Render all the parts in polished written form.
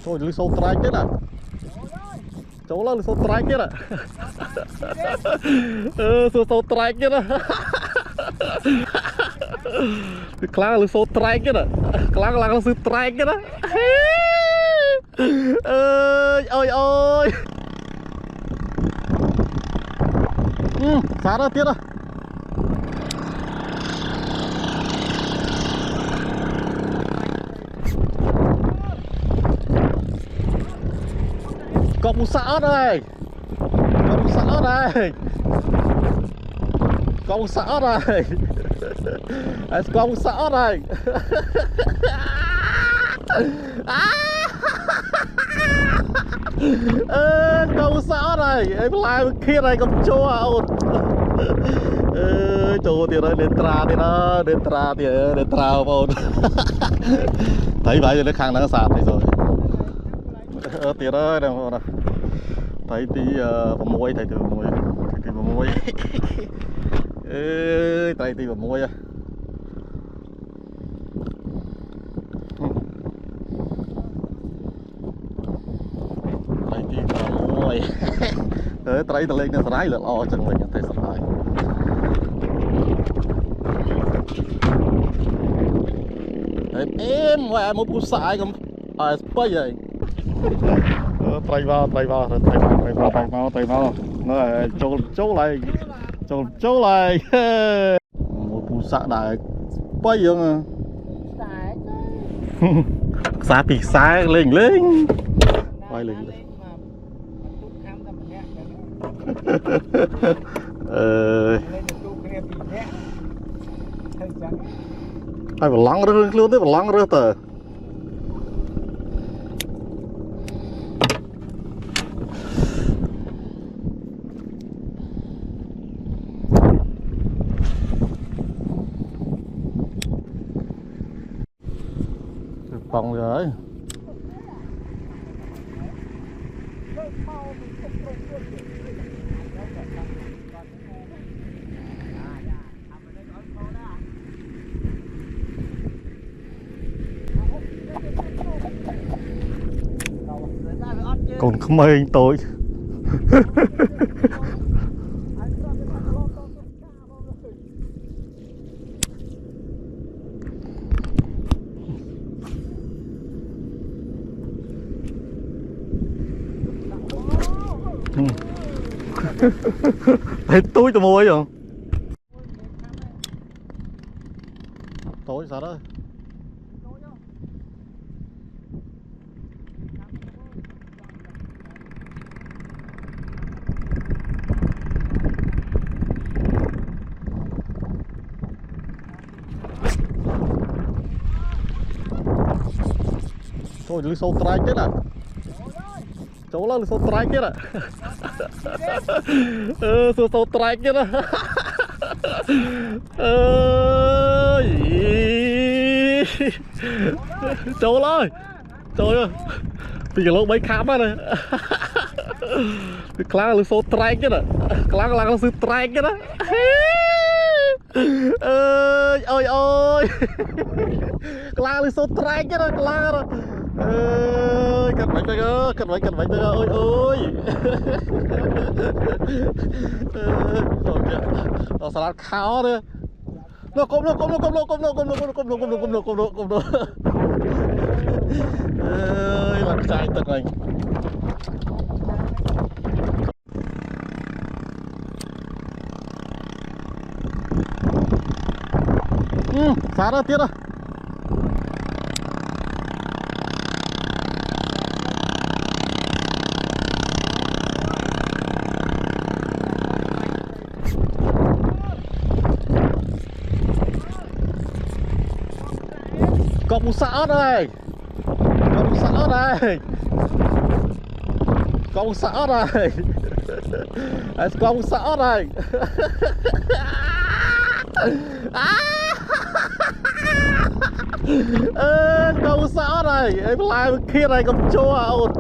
thôi lưới sâu trai chết à, chỗ là lưới sâu trai chết à, sâu trai chết à, khá lưới sâu trai chết à, khá là lưới trai chết à, ơi ơi xa ra tiết à. Có một xã đây, có một xã đây, có một xã đây, có một xã đây, có một xã đây, em lại kia này cầm chua ôn, chua thì nó lên tra thì nó lên tra thì lên tra ôn, thấy vậy rồi nó khang nó sạt thì rồi. Tiệt ơi nè thấy tí vào môi thấy tí vào môi thấy tí vào môi thấy tí vào môi thấy tí vào môi thấy tao lên nó sải lợn o chẳng mình thấy sải em ngoài một cú sải không bây giờ tay vào nó chỗ lại một cú sạ đại bây giờ mà xa thì xa lên quay lên ai vào lăng rơ luôn đấy vào lăng rơ tờ phòng rồi còn không mê tôi thấy tôi cho môi rồi tối sao đó thôi lưới sâu trai chết à, chỗ là lưới sâu trai chết à, sâu trai chết à, chỗ ơi trời ơi vì cái lỗ mấy khám á này, khá là lưới sâu trai chết à, khá là lưới sâu trai chết à, ơi ơi khá lưới sâu trai chết à, khá là cần bánh tay ơi, cần bánh tay ơi ơi rồi kìa nó salad khao đấy nó cốm ơi làm trai thật anh phá ra tiết à. Có một xã đây, có một xã đây, có một xã đây, có một xã đây, có một xã đây, em lại kia này cầm chua ôn,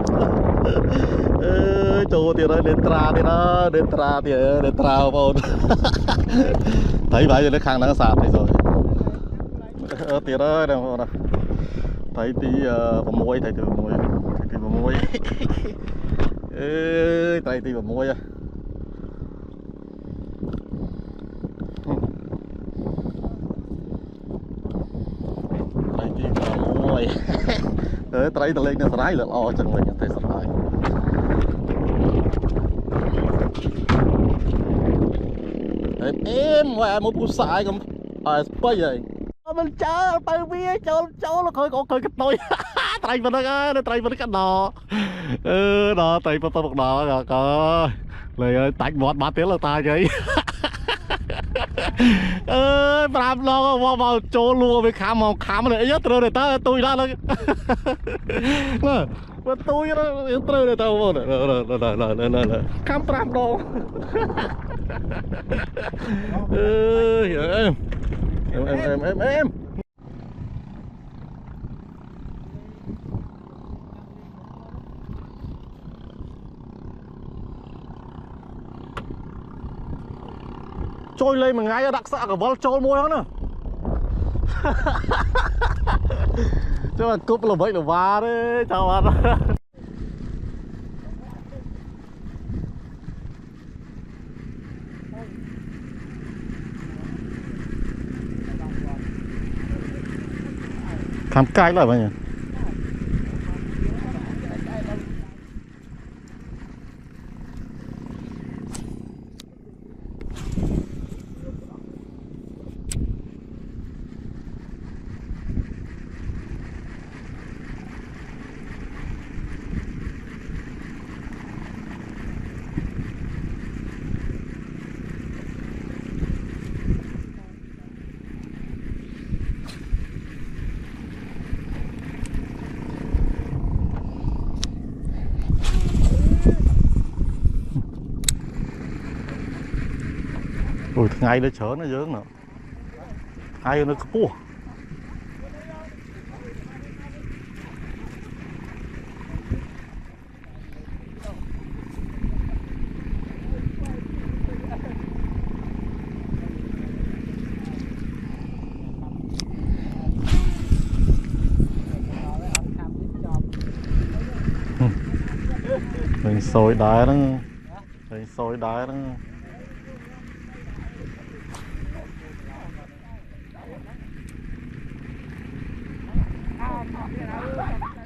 chua thì nó lên tra thì nó lên tra thì lên tra ôn, thấy vậy cho nó khang nó sạt này rồi tiền ơi nè bọn thấy tí vào môi thấy từ vào môi ê thấy tí vào môi à thấy tí vào môi thấy từ lên nó sải là lo chẳng mình thấy sải em mà một phút sai không bây giờ mình chơi tay bia chơi nó coi cái tôi tay mình nó tay mình cái đò đò tay mình một đò rồi coi lời tạch bọt 3 tiếng là tay vậy làm lo vào chỗ luôn với khám này nhất rồi để ta tôi ra thôi mà tôi nó từ để tao rồi khám làm đồ em trôi lên mà ngay đặc xạ cả vó trôi môi nữa chứ mà cúp là vậy là va đấy chào bạn làm cay lại bao nhiêu ui ngay nó chở nó dướng nữa ngay nó cua mình sôi đá đó mình sôi đá đó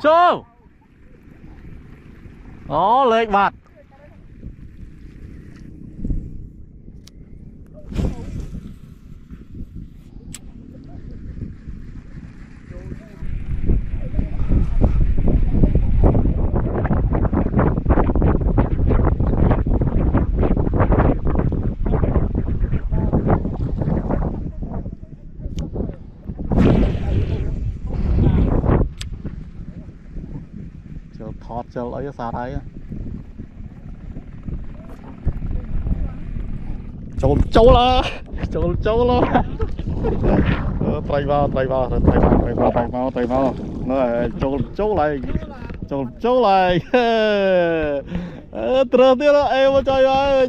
Châu đó lên bạt thọt cho lấy xa đấy châu là tay vào nó châu lại trơ tiếc đó em mà trời ơi